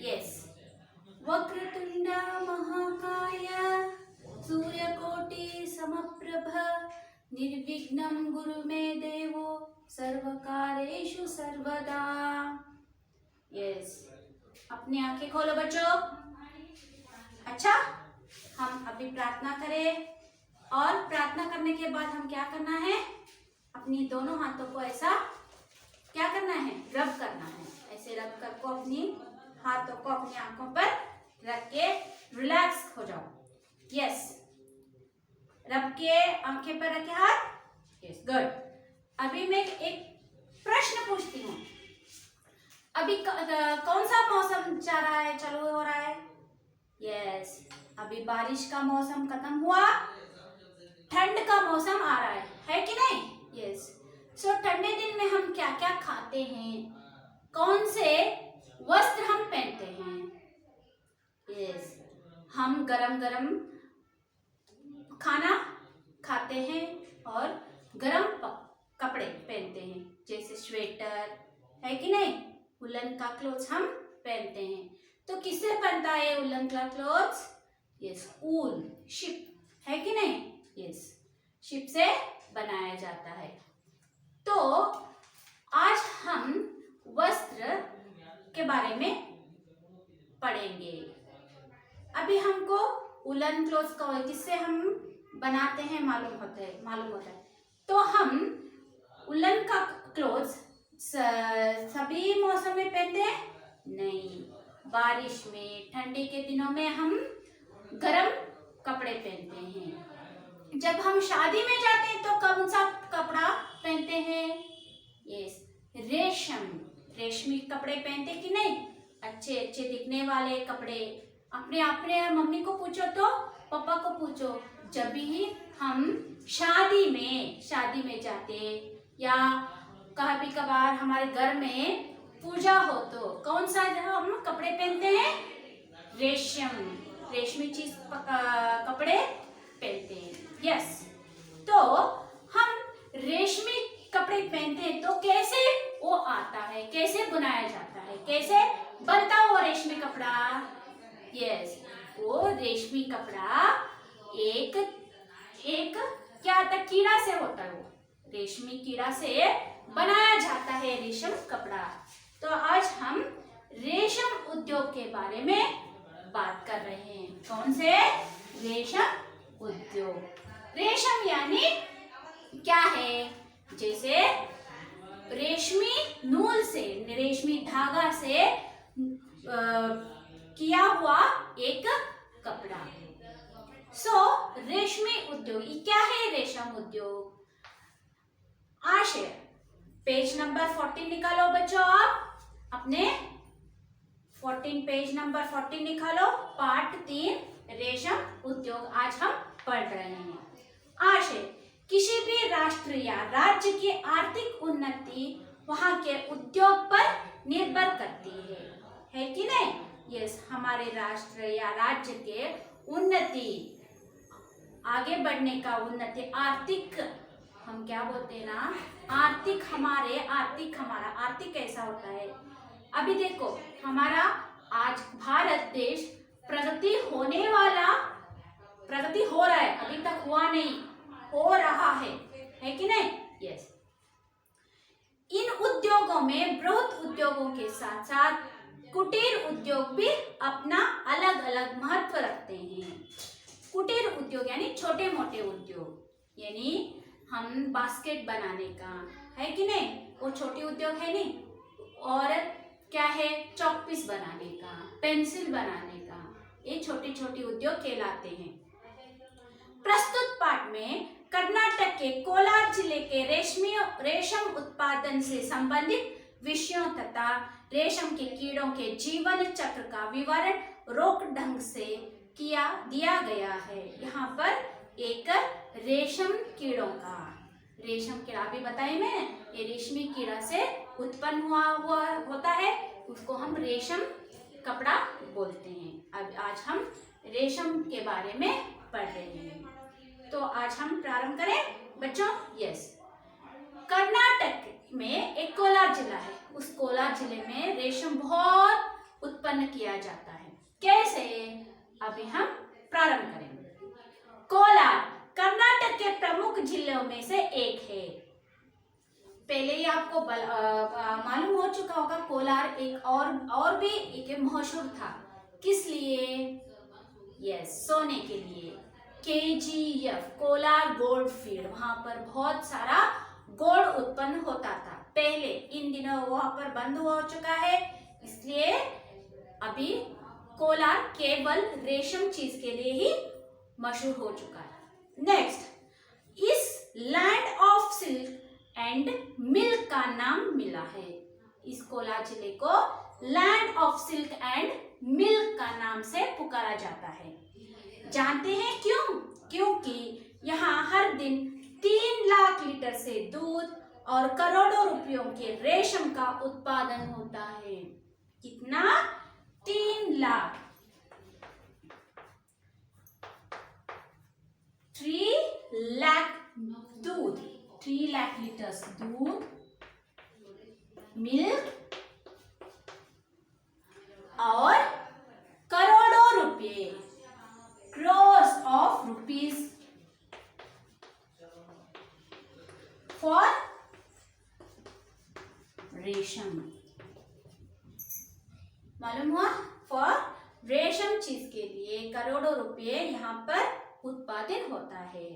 Yes. Vakratunda महाकाय सूर्यकोटि समप्रभ निर्विघ्नं गुरु मे देवो सर्वकार्येषु सर्वदा। यस। अपनी आंखें खोलो बच्चों। अच्छा, हम अभी प्रार्थना करें और प्रार्थना करने के बाद हम क्या करना है, अपनी दोनों हाथों को ऐसा क्या करना है, रब करना है। ऐसे रब कर को अपनी हाथों को अपनी आंखों पर रख के रिलैक्स हो जाओ। यस, रब के आंखें पर रखे हाथ। Yes, good. अभी मैं एक प्रश्न पूछती हूँ। अभी कौन सा मौसम चल रहा है, चालू हो रहा है? यस, अभी बारिश का मौसम खत्म हुआ, ठंड का मौसम आ रहा है कि नहीं? यस। सो ठंडे दिन में हम क्या क्या खाते हैं, कौन से वस्त्र हम पहनते हैं? यस, हम गरम गरम खाना खाते हैं और गरम कपड़े पहनते हैं, जैसे स्वेटर, है कि नहीं? उलन का क्लोथ्स हम पहनते हैं। तो किससे बनता है उलन का क्लोथ्स? यस, ऊल, शिप, है कि नहीं? यस, शिप से बनाया जाता है। तो आज हम वस्त्र के बारे में पढ़ेंगे। अभी हमको उलन क्लोथ्स का किससे हम बनाते हैं मालूम होता है। तो हम उलन का क्लोथ्स सभी मौसम में पहनते हैं? नहीं, बारिश में, ठंडी के दिनों में हम गरम कपड़े पहनते हैं। जब हम शादी में जाते हैं तो कौन सा कपड़ा पहनते हैं? यस, रेशमी कपड़े पहनते कि नहीं? अच्छे अच्छे दिखने वाले कपड़े। अपने अपने मम्मी को पूछो तो पापा को पूछो, जब भी हम शादी में जाते या कभी कभार हमारे घर में पूजा हो तो कौन सा हम कपड़े पहनते हैं? रेशमी चीज कपड़े पहनते हैं। यस। तो हम रेशमी कपड़े पहनते हैं तो कैसे वो आता है, कैसे बनाया जाता है, कैसे बनता वो रेशमी कपड़ा? यस, वो रेशमी कपड़ा एक क्या आता, कीड़ा से होता है। वो रेशमी कीड़ा से बनाया जाता है रेशम कपड़ा। तो आज हम रेशम उद्योग के बारे में बात कर रहे हैं। कौन से? रेशम उद्योग। रेशम यानी क्या है? जैसे रेशमी नूल से, रेशमी धागा से किया हुआ एक कपड़ा। रेशमी उद्योग क्या है? रेशम उद्योग। आशय, पेज नंबर 14 निकालो बच्चों। आप अपने 14 पेज नंबर 14 निकालो। पार्ट 3 रेशम उद्योग आज हम पढ़ रहे हैं। आशय, किसी भी राष्ट्र या राज्य की आर्थिक उन्नति वहां के उद्योग पर निर्भर करती है कि नहीं? यस, हमारे राष्ट्र या राज्य के उन्नति, आगे बढ़ने का उन्नति, आर्थिक, हम क्या बोलते हैं ना, हमारा आर्थिक कैसा होता है? अभी देखो, हमारा आज भारत देश प्रगति हो रहा है, अभी तक हुआ नहीं, हो रहा है कि नहीं? यस। इन उद्योगों में बृहत उद्योगों के साथ साथ कुटीर उद्योग भी अपना अलग अलग महत्व रखते हैं। कुटीर उद्योग यानी छोटे मोटे उद्योग, यानी हम बास्केट बनाने का, है कि नहीं, वो छोटे उद्योग है नहीं। और क्या है? चॉक पीस बनाने का, पेंसिल बनाने का, ये छोटे छोटे उद्योग कहलाते हैं। प्रस्तुत पाठ में कर्नाटक के कोलार जिले के रेशम उत्पादन से संबंधित विषयों तथा रेशम के कीड़ों के जीवन चक्र का विवरण रोक ढंग से दिया गया है। यहाँ पर एक रेशम कीड़ा अभी बताया मैंने, ये रेशमी कीड़ा से उत्पन्न हुआ होता है, उसको हम रेशम कपड़ा बोलते हैं। अब आज हम रेशम के बारे में पढ़ रहे हैं। तो आज हम प्रारंभ करें बच्चों। यस, कर्नाटक में एक कोलार जिला है, उस कोलार जिले में रेशम बहुत उत्पन्न किया जाता है। कैसे, अभी हम प्रारंभ करेंगे। कोलार कर्नाटक के प्रमुख जिलों में से एक है। पहले ही आपको मालूम हो चुका होगा, कोलार एक और भी एक मशहूर था। किस लिए? यस, सोने के लिए। KGF कोलार गोल्ड फील्ड, वहां पर बहुत सारा गोल्ड उत्पन्न होता था पहले। इन दिनों वहां पर बंद हो चुका है, इसलिए अभी कोलार केवल रेशम चीज के लिए ही मशहूर हो चुका है। नेक्स्ट, इस land of silk and milk का नाम मिला है। इस कोलार जिले को land of silk and milk का नाम से पुकारा जाता है। जानते हैं क्यों? क्योंकि यहाँ हर दिन 3 लाख लीटर से दूध और करोड़ों रुपयों के रेशम का उत्पादन होता है। कितना? 3 लाख 3 लाख दूध, 3 लाख लीटर्स दूध, मिल्क और करोड़ों रुपए, crores of rupees for रेशम। मालूम हुआ? फॉर रेशम चीज के लिए करोड़ों रुपए यहाँ पर उत्पादन होता है।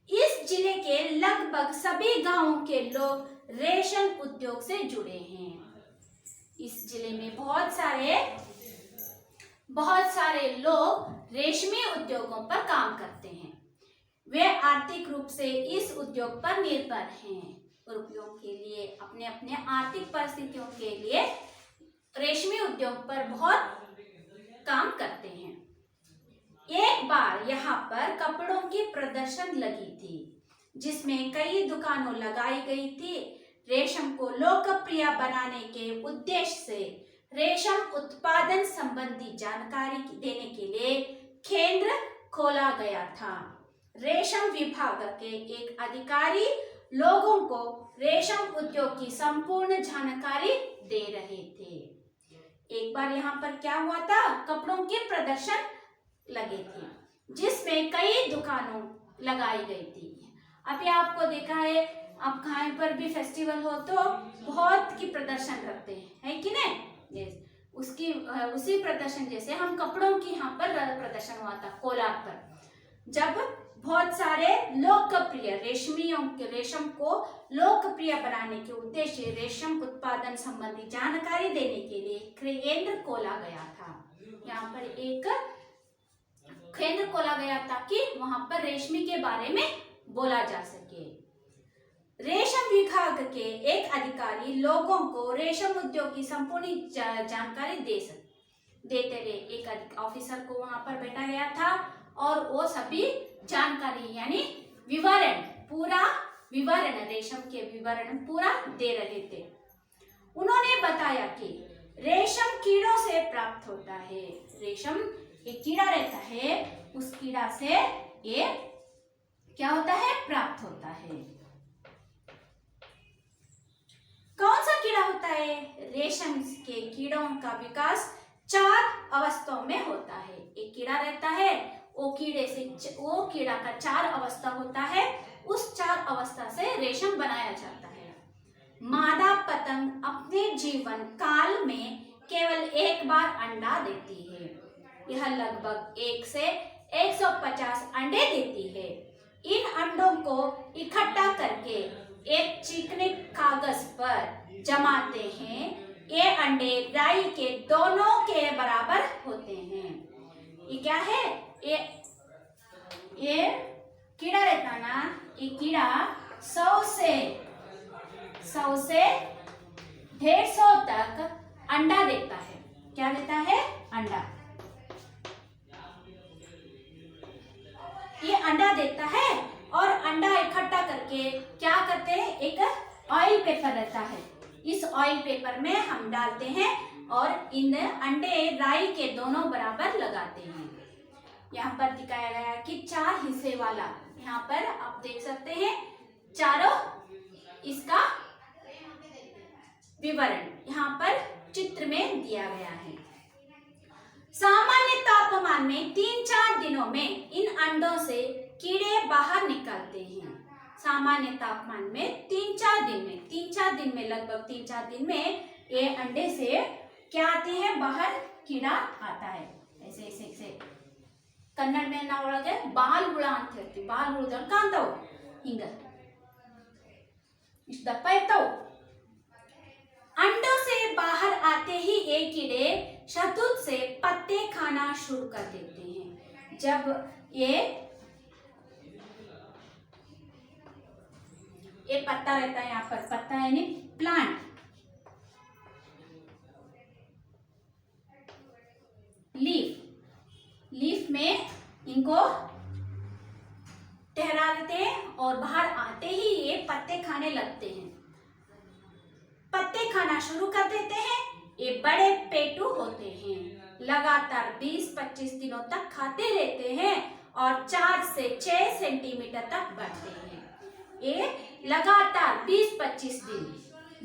इस जिले के लगभग सभी गांवों के लोग रेशम उद्योग से जुड़े हैं। इस जिले में बहुत सारे लोग रेशमी उद्योगों पर काम करते हैं। वे आर्थिक रूप से इस उद्योग पर निर्भर हैं। रुपयों के लिए, अपने अपने आर्थिक परिस्थितियों के लिए रेशमी उद्योग पर बहुत काम करते हैं। एक बार यहाँ पर कपड़ों की प्रदर्शन लगी थी, जिसमें कई दुकानों लगाई गई थी। रेशम को लोकप्रिय बनाने के उद्देश्य से रेशम उत्पादन संबंधी जानकारी देने के लिए केंद्र खोला गया था। रेशम विभाग के एक अधिकारी लोगों को रेशम उद्योग की संपूर्ण जानकारी दे रहे थे। एक बार यहाँ पर क्या हुआ था? कपड़ों की प्रदर्शन लगे थे, जिसमें कई दुकानों लगाई गई थी। अभी आपको देखा है, अब कहीं पर भी फेस्टिवल हो तो बहुत की प्रदर्शन रखते हैं, है कि नहीं? yes. उसी प्रदर्शन जैसे हम कपड़ों की यहाँ पर प्रदर्शन हुआ था कोलार पर, जब बहुत सारे लोकप्रिय रेशम को लोकप्रिय बनाने के उद्देश्य रेशम उत्पादन संबंधी जानकारी देने के लिए केंद्र खोला गया था। यहाँ पर एक केंद्र खोला गया ताकि वहां पर रेशमी के बारे में बोला जा सके। रेशम विभाग के एक अधिकारी लोगों को रेशम उद्योग की संपूर्ण जानकारी देते रहे। एक ऑफिसर को वहां पर बैठा गया था और वो सभी जानकारी यानी विवरण रेशम के विवरण पूरा दे रहे थे। उन्होंने बताया कि रेशम कीड़ों से प्राप्त होता है। रेशम एक कीड़ा रहता है, उस कीड़ा से ये क्या होता है? प्राप्त होता है। कौन सा कीड़ा होता है? रेशम के कीड़ों का विकास 4 अवस्थाओं में होता है। एक कीड़ा रहता है, वो कीड़ा का 4 अवस्था होता है। उस 4 अवस्था से रेशम बनाया जाता है। मादा पतंग अपने जीवन काल में केवल एक बार अंडा देती है। यह लगभग 1 से 150 अंडे देती है। इन अंडों को इकट्ठा करके एक चिकने कागज पर जमाते हैं। ये अंडे राई के दोनों के बराबर होते हैं। ये क्या है? ये कीड़ा रहता ना, ये कीड़ा 100 से 150 तक अंडा देता है। क्या देता है? अंडा। ये अंडा देता है और अंडा इकट्ठा करके क्या करते हैं? एक ऑयल पेपर रहता है, इस ऑयल पेपर में हम डालते हैं और इन अंडे राई के दोनों बराबर लगाते हैं। यहाँ पर दिखाया गया कि 4 हिस्से वाला, यहाँ पर आप देख सकते हैं चारों इसका विवरण यहाँ पर चित्र में दिया गया है। सामान्य तापमान में 3-4 दिनों में इन अंडों से कीड़े बाहर निकलते हैं। सामान्य तापमान में 3-4 दिन में, 3-4 दिन में, लगभग 3-4 दिन में ये अंडे से क्या आते हैं, बाहर कीड़ा आता है। ऐसे ऐसे ऐसे ಕನ್ನಡ ಒಳಗೆ ಬಾಲ್ಹುಳ ಅಂತ ಹೇಳ್ತೀವಿ. ಬಾಲ್ಹುಳಗಳು ಕಾಣ್ತಾವು ಹಿಂಗ ಇಷ್ಟು ದಪ್ಪ ಇರ್ತಾವು. अंडों से बाहर आते ही ये कीड़े शहतूत से पत्ते खाना शुरू कर देते हैं. जब ये पत्ता रहता है, यहाँ पर पत्ता यानी प्लांट, लीफ में इनको ठहरा देते हैं और बाहर आते ही ये पत्ते खाने लगते हैं. पत्ते खाना शुरू कर देते हैं. ये बड़े पेटू होते हैं. लगातार 20-25 दिनों तक खाते रहते हैं और 4 से 6 सेंटीमीटर तक बढ़ते हैं. ये लगातार 20-25 दिन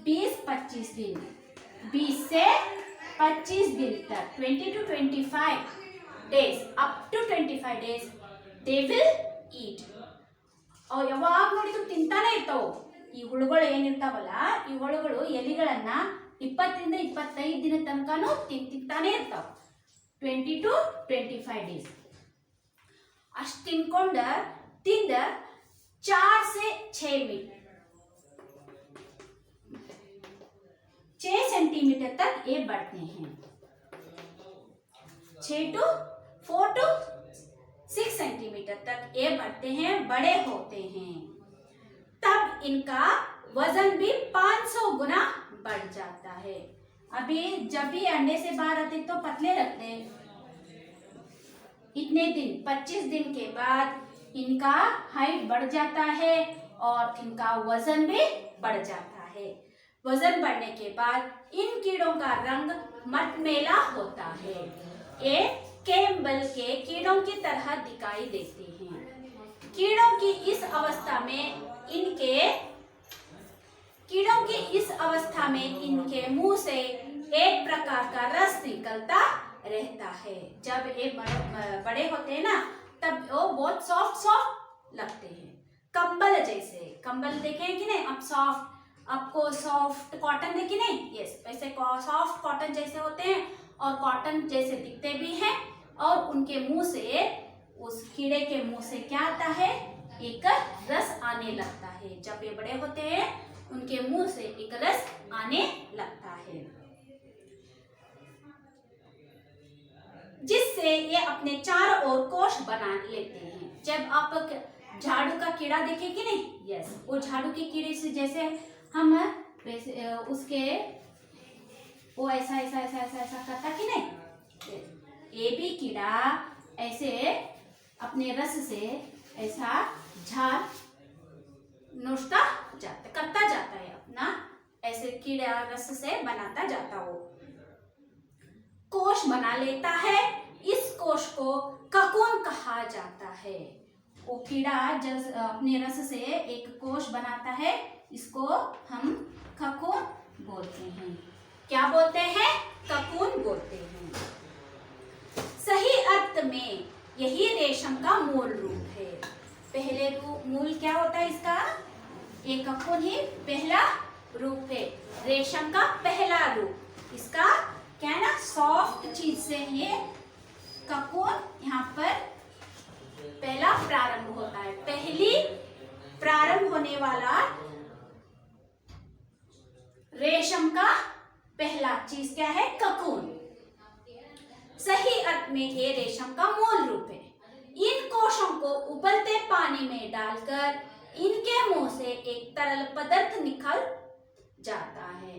20 से 25 दिन तक 20 to 25 days, up to 25 days they will eat. ಅವು ಯಾವಾಗ ನೋಡಿದ್ರು ತಿಂತಾನೆ ಇರ್ತಾವು. ಈ ಹುಳುಗಳು ಏನಿರ್ತಾವಲ್ಲ, ಈ ಹುಳುಗಳು ಎಲೆಗಳನ್ನ 20 to 25 ದಿನ ತನಕನೂ ತಿಂತಾನೆ ಇರ್ತಾವ. 20 to 25 days ಅಷ್ಟು ತಿಂದ 4 से 6 सेंटीमीटर तक ये बढ़ते हैं. 4 to 6 सेंटीमीटर तक ये बढ़ते हैं, बड़े होते हैं. तब इनका वजन भी 500 गुना बढ़ जाता है. अभी जब भी अंडे से बाहर आते तो पतले रखते हैं. इतने दिन 25 दिन के बाद इनका हाइट बढ़ जाता है और इनका वजन भी बढ़ जाता है. वजन बढ़ने के बाद इन कीड़ों का रंग मटमैला होता है. ये कैम्बल के कीड़ों की तरह दिखाई देते हैं. कीड़ों की इस अवस्था में इनके मुंह से एक प्रकार का रस निकलता रहता है. जब ये बड़े होते हैं ना, तब वो बहुत सॉफ्ट लगते हैं, कंबल जैसे. कंबल देखे कि नहीं अब? आपको सॉफ्ट कॉटन देखी नहीं? यस, वैसे सॉफ्ट कॉटन जैसे होते हैं और कॉटन जैसे दिखते भी हैं. और उनके मुंह से, उस कीड़े के मुंह से क्या आता है, एक रस आने लगता है. जब ये बड़े होते हैं उनके मुंह से एक रस आने लगता है, जिससे ये अपने चारों ओर कोश बना लेते हैं. जब आप झाड़ू का कीड़ा देखे कि नहीं? यस, वो झाड़ू के कीड़े से जैसे हम उसके वो ऐसा करता कि नहीं? ये भी कीड़ा ऐसे अपने रस से ऐसा झाड़ नोचता करता जाता है. अपना ऐसे कीड़ा रस से बनाता जाता, वो कोश बना लेता है. इस कोश को ककून कहा जाता है. वो कीड़ा जब अपने रस से एक कोश बनाता है, इसको हम ककून बोलते हैं. क्या बोलते हैं? ककून बोलते हैं. सही अर्थ में यही रेशम का मूल रूप है. पहले मूल क्या होता है इसका? ये ककून ही पहला रूप है, रेशम का पहला रूप. इसका क्या है ना, सॉफ्ट चीज से ये ककून यहाँ पर पहला प्रारंभ होता है. पहली प्रारंभ होने वाला रेशम का पहला चीज क्या है? ककून. सही अर्थ में ये रेशम का मूल रूप है. इन कोशों को उबलते पानी में डालकर इनके मुंह से एक तरल पदार्थ निकल जाता है.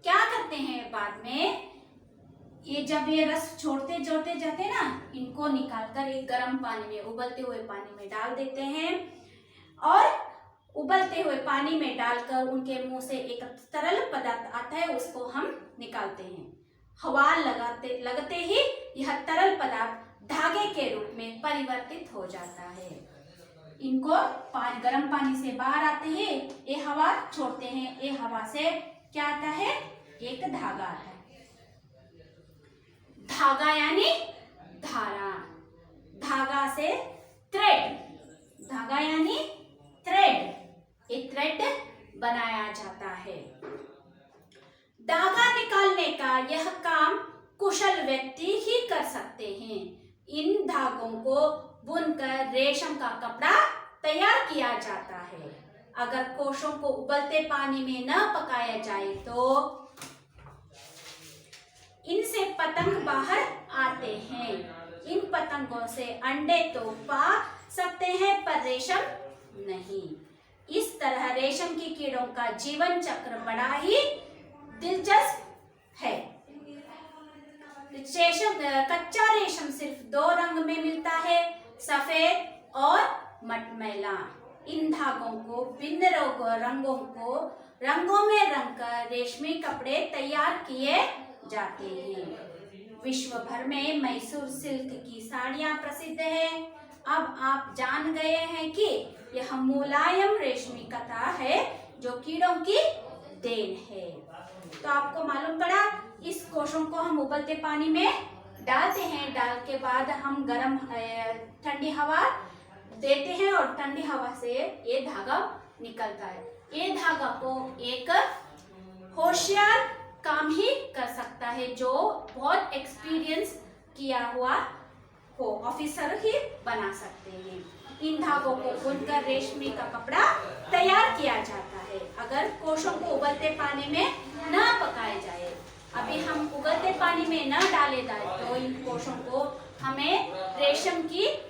क्या करते हैं बाद में, ये जब ये रस छोड़ते जाते ना, इनको निकालकर एक गर्म पानी में, उबलते हुए पानी में डाल देते हैं. और उबलते हुए पानी में डालकर उनके मुंह से एक तरल पदार्थ आता है, उसको हम निकालते हैं. हवा लगते ही यह तरल पदार्थ धागे के रूप में परिवर्तित हो जाता है. इनको गर्म पानी से बाहर आते हैं, ये हवा छोड़ते हैं. ये हवा से क्या आता है? एक धागा आता है. धागा यानी धारा, धागा से थ्रेड, धागा यानी थ्रेड, ये थ्रेड बनाया जाता है। धागा निकालने का यह काम कुशल व्यक्ति ही कर सकते हैं। इन धागों को बुनकर रेशम का कपड़ा तैयार किया जाता है। अगर कोशों को उबलते पानी में न पकाया जाए तो इनसे पतंग बाहर आते हैं। इन पतंगों से अंडे तो पा सकते हैं पर रेशम नहीं। इस तरह रेशम की कीड़ों का जीवन चक्र बड़ा ही दिलचस्प है। कच्चा रेशम सिर्फ दो रंग में मिलता है, सफेद और मटमैला। इन धागों को भिन्न रंगों में रंगकर रेशमी कपड़े तैयार किए जाते हैं। विश्व भर में मैसूर सिल्क की साड़ियां प्रसिद्ध है। अब आप जान गए हैं कि यह मुलायम रेशमी कथा है जो कीड़ों की देन है। तो आपको मालूम पड़ा, इस कोशों को हम उबलते पानी में डालते हैं, डाल के बाद हम गर्म ठंडी हवा देते हैं और ठंडी हवा से ये धागा निकलता है। ये धागा को एक होशियार काम ही कर सकता है, जो बहुत एक्सपीरियंस किया हुआ हो, ऑफिसर ही बना सकते हैं। इन धागों को बुनकर रेशमी का कपड़ा तैयार किया जाता है अगर कोशों को उबलते पानी में न पकाए जाए। अभी हम उबलते पानी में न डाले जाए तो इन कोशों को हमें रेशम की